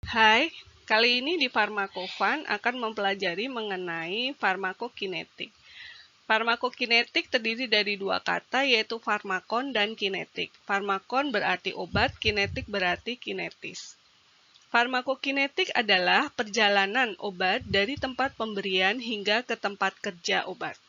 Hai, kali ini di Farmakofan akan mempelajari mengenai farmakokinetik. Farmakokinetik terdiri dari dua kata yaitu farmakon dan kinetik. Farmakon berarti obat, kinetik berarti kinetis. Farmakokinetik adalah perjalanan obat dari tempat pemberian hingga ke tempat kerja obat.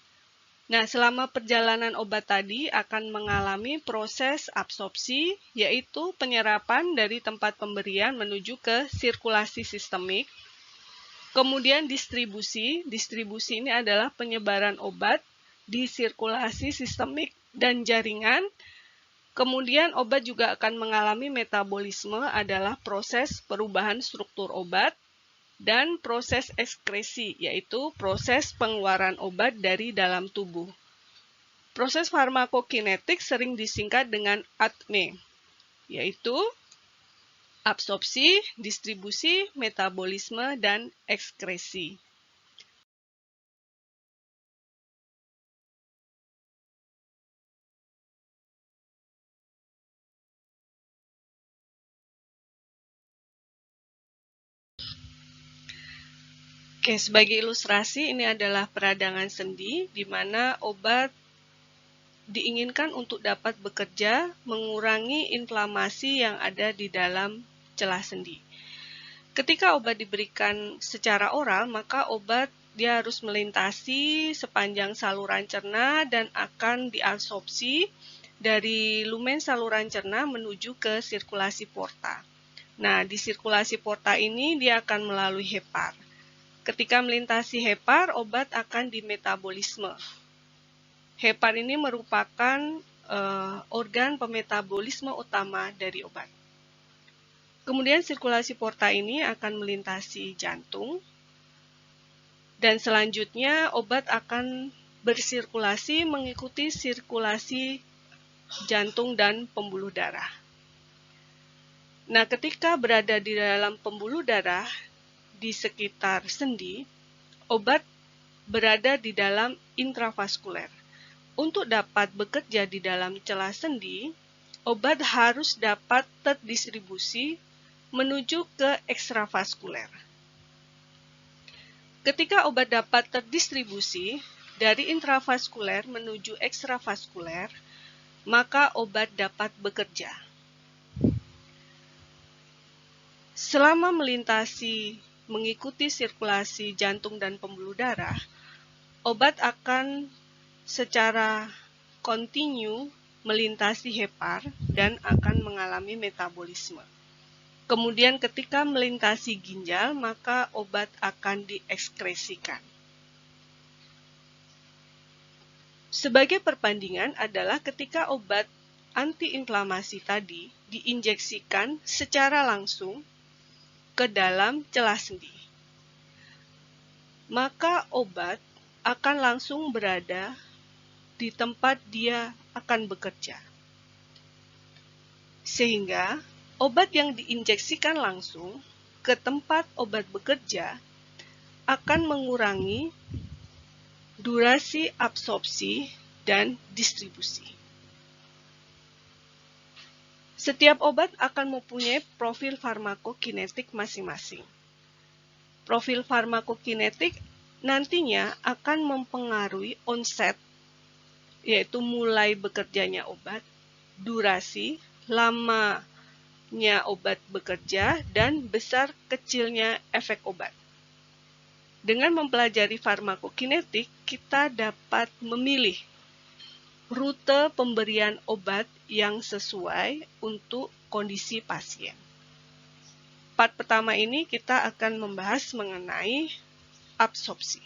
Nah, selama perjalanan obat tadi akan mengalami proses absorpsi, yaitu penyerapan dari tempat pemberian menuju ke sirkulasi sistemik. Kemudian distribusi ini adalah penyebaran obat di sirkulasi sistemik dan jaringan. Kemudian obat juga akan mengalami metabolisme adalah proses perubahan struktur obat dan proses ekskresi, yaitu proses pengeluaran obat dari dalam tubuh. Proses farmakokinetik sering disingkat dengan ATME, yaitu absorpsi, distribusi, metabolisme, dan ekskresi. Oke, sebagai ilustrasi ini adalah peradangan sendi di mana obat diinginkan untuk dapat bekerja mengurangi inflamasi yang ada di dalam celah sendi. Ketika obat diberikan secara oral, maka obat dia harus melintasi sepanjang saluran cerna dan akan diabsorpsi dari lumen saluran cerna menuju ke sirkulasi porta. Nah, di sirkulasi porta ini dia akan melalui hepar. Ketika melintasi hepar, obat akan dimetabolisme. Hepar ini merupakan organ pemetabolisme utama dari obat. Kemudian sirkulasi porta ini akan melintasi jantung. Dan selanjutnya obat akan bersirkulasi mengikuti sirkulasi jantung dan pembuluh darah. Nah, ketika berada di dalam pembuluh darah di sekitar sendi, obat berada di dalam intravaskuler. Untuk dapat bekerja di dalam celah sendi, obat harus dapat terdistribusi menuju ke ekstravaskuler. Ketika obat dapat terdistribusi dari intravaskuler menuju ekstravaskuler, maka obat dapat bekerja. Selama melintasi mengikuti sirkulasi jantung dan pembuluh darah, obat akan secara kontinu melintasi hepar dan akan mengalami metabolisme. Kemudian ketika melintasi ginjal, maka obat akan diekskresikan. Sebagai perbandingan adalah ketika obat antiinflamasi tadi diinjeksikan secara langsung ke dalam celah sendi, maka obat akan langsung berada di tempat dia akan bekerja. Sehingga obat yang diinjeksikan langsung ke tempat obat bekerja akan mengurangi durasi absorpsi dan distribusi. Setiap obat akan mempunyai profil farmakokinetik masing-masing. Profil farmakokinetik nantinya akan mempengaruhi onset, yaitu mulai bekerjanya obat, durasi, lamanya obat bekerja, dan besar kecilnya efek obat. Dengan mempelajari farmakokinetik, kita dapat memilih rute pemberian obat yang sesuai untuk kondisi pasien. Part pertama ini kita akan membahas mengenai absorpsi.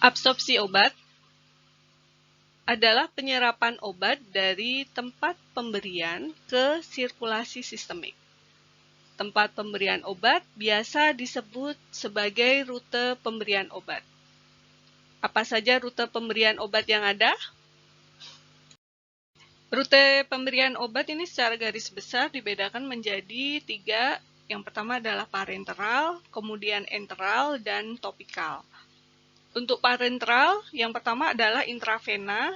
Absorpsi obat adalah penyerapan obat dari tempat pemberian ke sirkulasi sistemik. Tempat pemberian obat biasa disebut sebagai rute pemberian obat. Apa saja rute pemberian obat yang ada? Rute pemberian obat ini secara garis besar dibedakan menjadi 3. Yang pertama adalah parenteral, kemudian enteral, dan topikal. Untuk parenteral, yang pertama adalah intravena.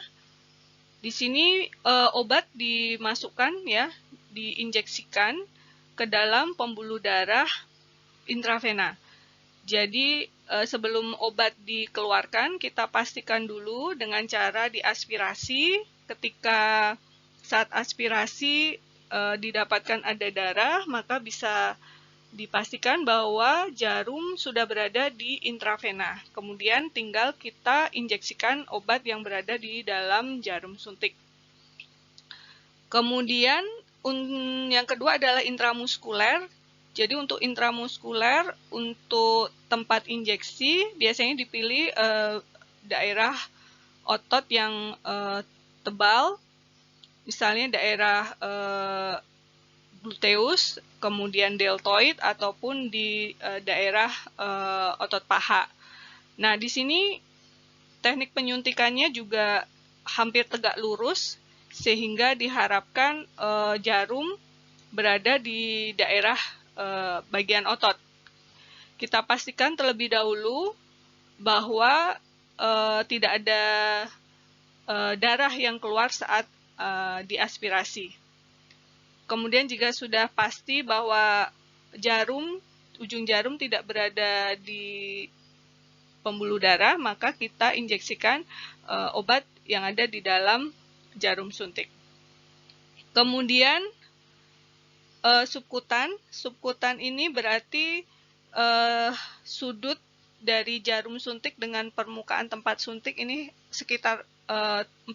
Di sini obat dimasukkan, ya, diinjeksikan ke dalam pembuluh darah intravena. Jadi sebelum obat dikeluarkan, kita pastikan dulu dengan cara diaspirasi. Ketika saat aspirasi didapatkan ada darah, maka bisa dipastikan bahwa jarum sudah berada di intravena. Kemudian tinggal kita injeksikan obat yang berada di dalam jarum suntik. Kemudian yang kedua adalah intramuskuler. Jadi untuk intramuskuler, untuk tempat injeksi biasanya dipilih daerah otot yang tebal, misalnya daerah gluteus, kemudian deltoid, ataupun di daerah otot paha. Nah, di sini teknik penyuntikannya juga hampir tegak lurus, sehingga diharapkan jarum berada di daerah bagian otot. Kita pastikan terlebih dahulu bahwa tidak ada darah yang keluar saat diaspirasi. Kemudian jika sudah pasti bahwa ujung jarum tidak berada di pembuluh darah, maka kita injeksikan obat yang ada di dalam jarum suntik. Kemudian subkutan ini berarti sudut dari jarum suntik dengan permukaan tempat suntik ini sekitar 45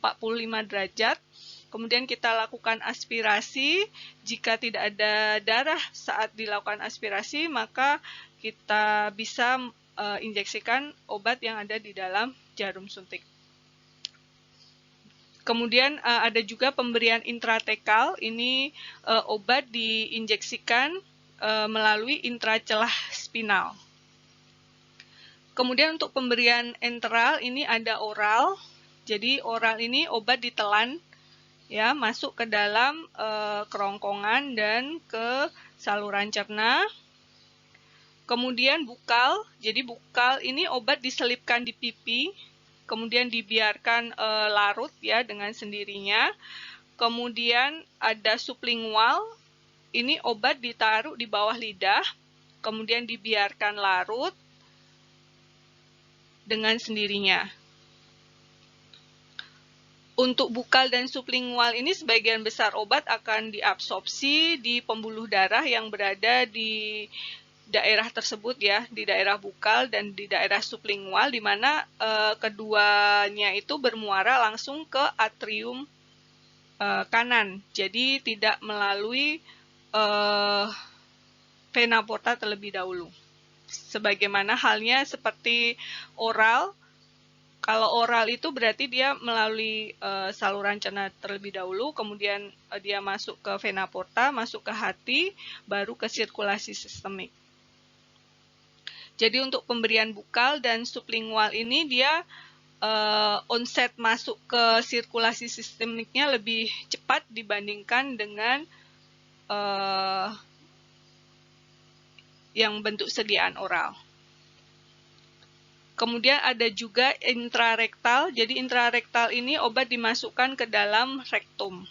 derajat. Kemudian kita lakukan aspirasi. Jika tidak ada darah saat dilakukan aspirasi, maka kita bisa injeksikan obat yang ada di dalam jarum suntik. Kemudian ada juga pemberian intratekal. Ini obat diinjeksikan melalui intracelah spinal. Kemudian untuk pemberian enteral ini ada oral. Jadi oral ini obat ditelan, ya, masuk ke dalam kerongkongan dan ke saluran cerna. Kemudian bukal. Jadi bukal ini obat diselipkan di pipi, kemudian dibiarkan larut, ya, dengan sendirinya. Kemudian ada sublingual. Ini obat ditaruh di bawah lidah, kemudian dibiarkan larut dengan sendirinya. Untuk bukal dan sublingual ini sebagian besar obat akan diabsorpsi di pembuluh darah yang berada di daerah tersebut, ya, di daerah bukal dan di daerah sublingual, di mana keduanya itu bermuara langsung ke atrium kanan. Jadi tidak melalui vena porta terlebih dahulu. Sebagaimana halnya seperti oral. Kalau oral itu berarti dia melalui saluran cerna terlebih dahulu, kemudian dia masuk ke vena porta, masuk ke hati, baru ke sirkulasi sistemik. Jadi untuk pemberian bukal dan sublingual ini dia onset masuk ke sirkulasi sistemiknya lebih cepat dibandingkan dengan yang bentuk sediaan oral. Kemudian ada juga intrarektal. Jadi intrarektal ini obat dimasukkan ke dalam rektum.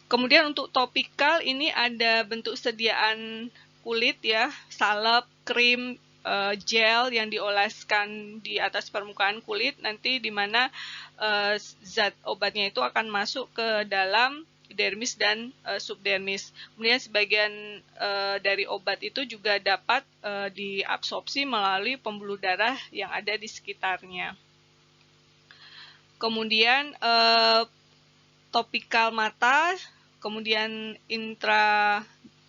Kemudian untuk topikal ini ada bentuk sediaan kulit, ya, salep, krim, gel yang dioleskan di atas permukaan kulit, nanti di mana zat obatnya itu akan masuk ke dalam dermis dan subdermis. Kemudian sebagian dari obat itu juga dapat diabsorpsi melalui pembuluh darah yang ada di sekitarnya. Kemudian topikal mata, kemudian intra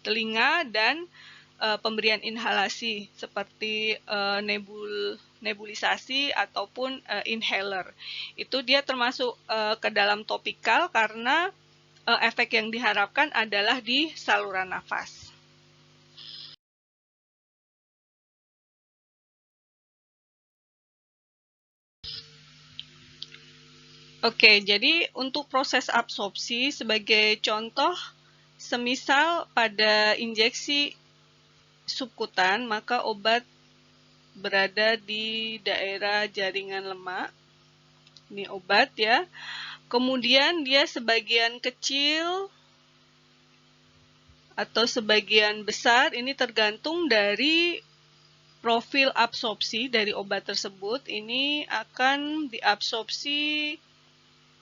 telinga, dan pemberian inhalasi seperti nebulisasi ataupun inhaler. Itu dia termasuk ke dalam topikal karena efek yang diharapkan adalah di saluran nafas. Oke, jadi untuk proses absorpsi sebagai contoh, semisal pada injeksi subkutan, maka obat berada di daerah jaringan lemak. Ini obat, ya. Kemudian dia sebagian kecil atau sebagian besar ini tergantung dari profil absorpsi dari obat tersebut. Ini akan diabsorpsi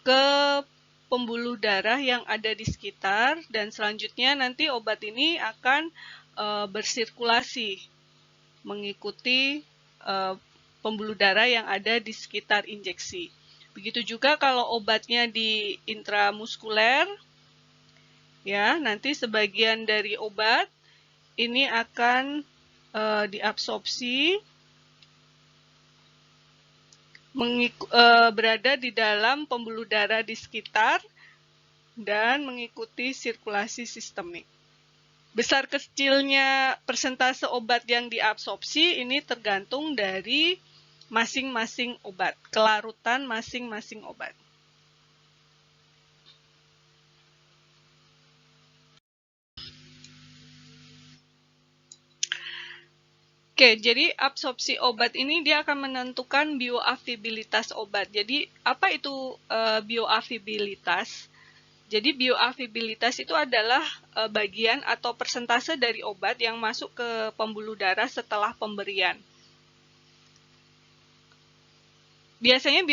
ke pembuluh darah yang ada di sekitar, dan selanjutnya nanti obat ini akan bersirkulasi mengikuti pembuluh darah yang ada di sekitar injeksi. Begitu juga kalau obatnya di intramuskuler, ya, nanti sebagian dari obat ini akan diabsorpsi berada di dalam pembuluh darah di sekitar dan mengikuti sirkulasi sistemik. Besar kecilnya persentase obat yang diabsorpsi ini tergantung dari masing-masing obat, kelarutan masing-masing obat. Oke, jadi absorpsi obat ini dia akan menentukan bioafilitas obat. Jadi apa itu bioafilitas? Jadi bioafilitas itu adalah bagian atau persentase dari obat yang masuk ke pembuluh darah setelah pemberian. Biasanya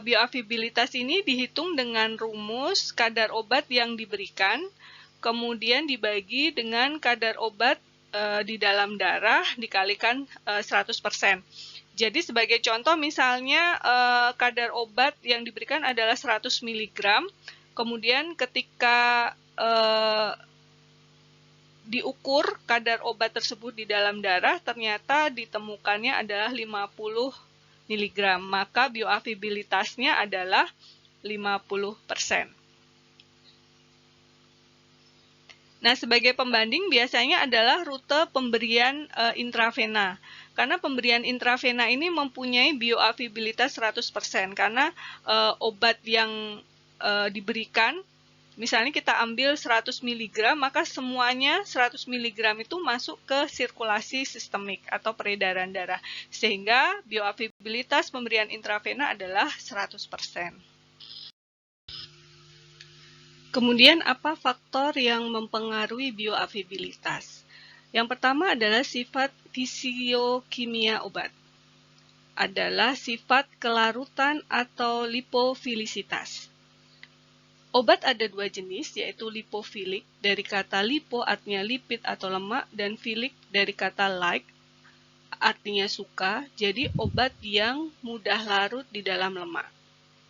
bioafilitas ini dihitung dengan rumus kadar obat yang diberikan, kemudian dibagi dengan kadar obat di dalam darah dikalikan 100%. Jadi sebagai contoh misalnya kadar obat yang diberikan adalah 100 mg, kemudian ketika diukur kadar obat tersebut di dalam darah, ternyata ditemukannya adalah 50 mg, maka bioafilitasnya adalah 50%. Nah, sebagai pembanding biasanya adalah rute pemberian intravena. Karena pemberian intravena ini mempunyai bioafilitas 100%, karena obat yang diberikan, misalnya kita ambil 100 mg, maka semuanya 100 mg itu masuk ke sirkulasi sistemik atau peredaran darah. Sehingga bioafilitas pemberian intravena adalah 100%. Kemudian apa faktor yang mempengaruhi bioafilitas? Yang pertama adalah sifat fisiokimia obat. Adalah sifat kelarutan atau lipofilisitas. Obat ada dua jenis, yaitu lipofilik, dari kata lipo artinya lipid atau lemak, dan filik dari kata like, artinya suka, jadi obat yang mudah larut di dalam lemak.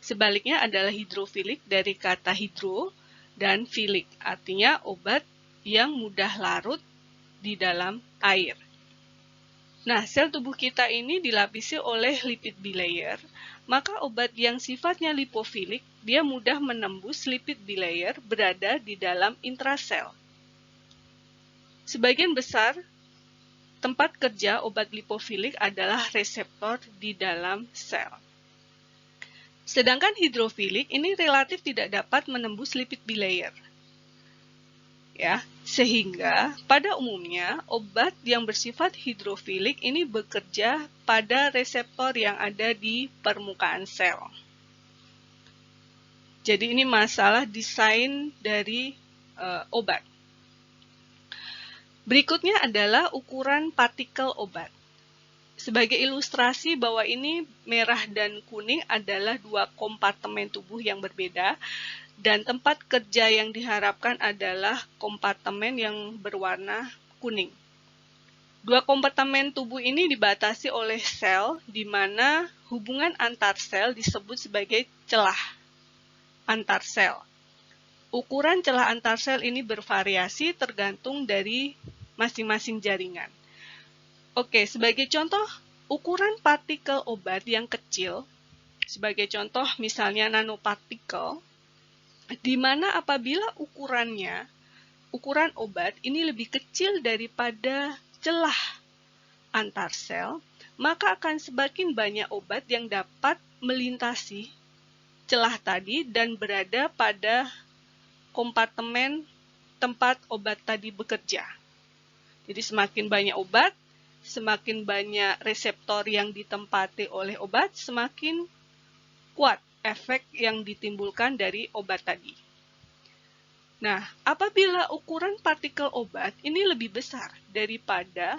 Sebaliknya adalah hidrofilik dari kata hidro, dan filik, artinya obat yang mudah larut di dalam air. Nah, sel tubuh kita ini dilapisi oleh lipid bilayer, maka obat yang sifatnya lipofilik, dia mudah menembus lipid bilayer berada di dalam intrasel. Sebagian besar tempat kerja obat lipofilik adalah reseptor di dalam sel. Sedangkan hidrofilik ini relatif tidak dapat menembus lipid bilayer. Ya, sehingga pada umumnya obat yang bersifat hidrofilik ini bekerja pada reseptor yang ada di permukaan sel. Jadi ini masalah desain dari obat. Berikutnya adalah ukuran partikel obat. Sebagai ilustrasi bahwa ini merah dan kuning adalah dua kompartemen tubuh yang berbeda, dan tempat kerja yang diharapkan adalah kompartemen yang berwarna kuning. Dua kompartemen tubuh ini dibatasi oleh sel, di mana hubungan antar sel disebut sebagai celah antar sel. Ukuran celah antar sel ini bervariasi tergantung dari masing-masing jaringan. Oke, sebagai contoh, ukuran partikel obat yang kecil, sebagai contoh misalnya nanopartikel, di mana apabila ukuran obat ini lebih kecil daripada celah antar sel, maka akan semakin banyak obat yang dapat melintasi celah tadi dan berada pada kompartemen tempat obat tadi bekerja. Jadi semakin banyak obat, semakin banyak reseptor yang ditempati oleh obat, semakin kuat efek yang ditimbulkan dari obat tadi. Nah, apabila ukuran partikel obat ini lebih besar daripada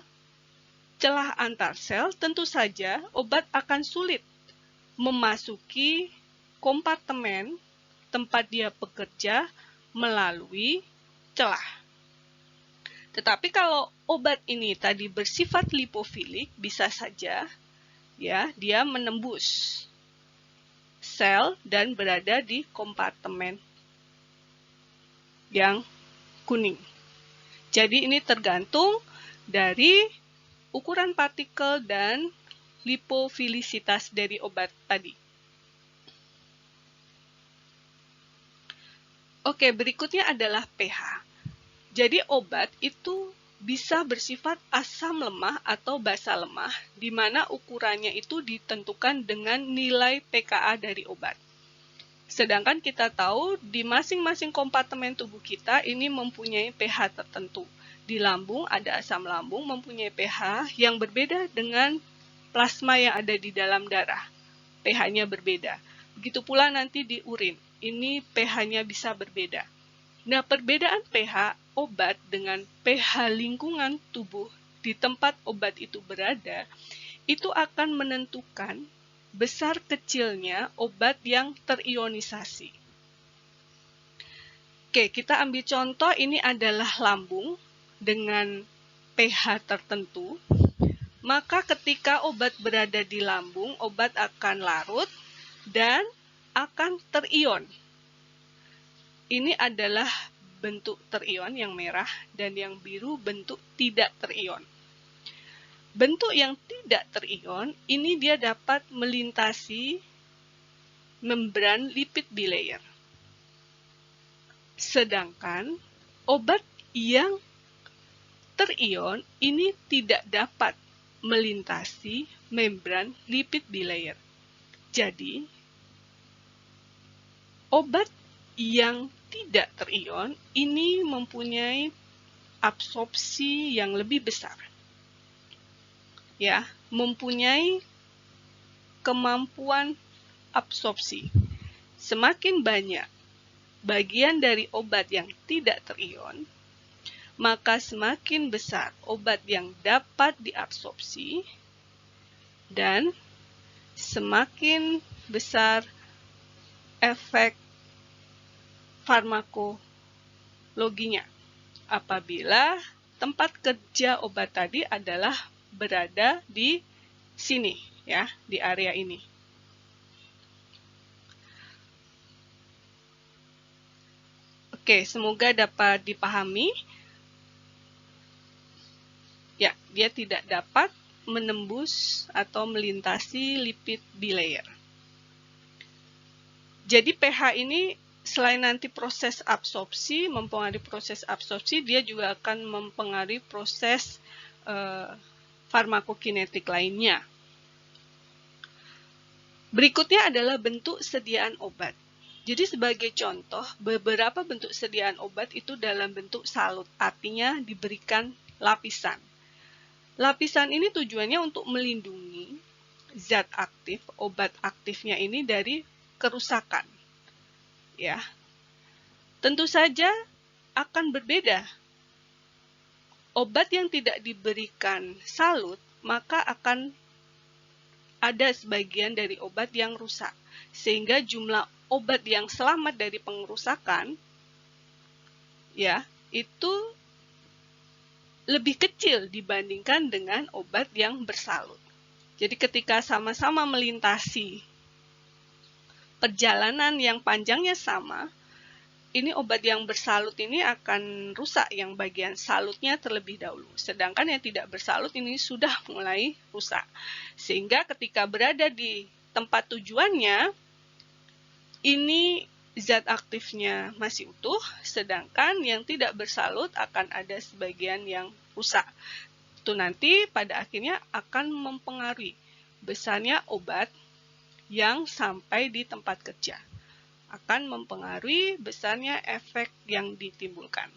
celah antar sel, tentu saja obat akan sulit memasuki kompartemen tempat dia bekerja melalui celah. Tetapi kalau obat ini tadi bersifat lipofilik, bisa saja ya dia menembus sel dan berada di kompartemen yang kuning. Jadi ini tergantung dari ukuran partikel dan lipofilisitas dari obat tadi. Oke, berikutnya adalah pH. Jadi obat itu bisa bersifat asam lemah atau basa lemah, di mana ukurannya itu ditentukan dengan nilai pKa dari obat. Sedangkan kita tahu di masing-masing kompartemen tubuh kita ini mempunyai pH tertentu. Di lambung ada asam lambung mempunyai pH yang berbeda dengan plasma yang ada di dalam darah. pH-nya berbeda. Begitu pula nanti di urin. Ini pH-nya bisa berbeda. Nah, perbedaan pH obat dengan pH lingkungan tubuh di tempat obat itu berada, itu akan menentukan besar kecilnya obat yang terionisasi. Oke, kita ambil contoh, ini adalah lambung dengan pH tertentu. Maka ketika obat berada di lambung, obat akan larut dan akan terion. Ini adalah bentuk terion yang merah dan yang biru bentuk tidak terion. Bentuk yang tidak terion ini dia dapat melintasi membran lipid bilayer. Sedangkan obat yang terion ini tidak dapat melintasi membran lipid bilayer. Jadi, obat yang tidak terion ini mempunyai absorpsi yang lebih besar. Ya, mempunyai kemampuan absorpsi. Semakin banyak bagian dari obat yang tidak terion, maka semakin besar obat yang dapat diabsorpsi dan semakin besar efek farmakologinya apabila tempat kerja obat tadi adalah berada di sini, ya, di area ini. Oke, semoga dapat dipahami. Ya, dia tidak dapat menembus atau melintasi lipid bilayer. Jadi pH ini selain nanti proses absorpsi, mempengaruhi proses absorpsi, dia juga akan mempengaruhi proses farmakokinetik lainnya. Berikutnya adalah bentuk sediaan obat. Jadi sebagai contoh, beberapa bentuk sediaan obat itu dalam bentuk salut, artinya diberikan lapisan. Lapisan ini tujuannya untuk melindungi zat aktif, obat aktifnya ini dari kerusakan. Ya, tentu saja akan berbeda. Obat yang tidak diberikan salut, maka akan ada sebagian dari obat yang rusak. Sehingga jumlah obat yang selamat dari pengerusakan, ya, itu lebih kecil dibandingkan dengan obat yang bersalut. Jadi ketika sama-sama melintasi perjalanan yang panjangnya sama, ini obat yang bersalut ini akan rusak yang bagian salutnya terlebih dahulu. Sedangkan yang tidak bersalut ini sudah mulai rusak. Sehingga ketika berada di tempat tujuannya, ini zat aktifnya masih utuh, sedangkan yang tidak bersalut akan ada sebagian yang rusak. Itu nanti pada akhirnya akan mempengaruhi besarnya obat yang sampai di tempat kerja, akan mempengaruhi besarnya efek yang ditimbulkan.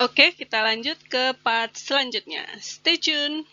Oke, kita lanjut ke part selanjutnya. Stay tune!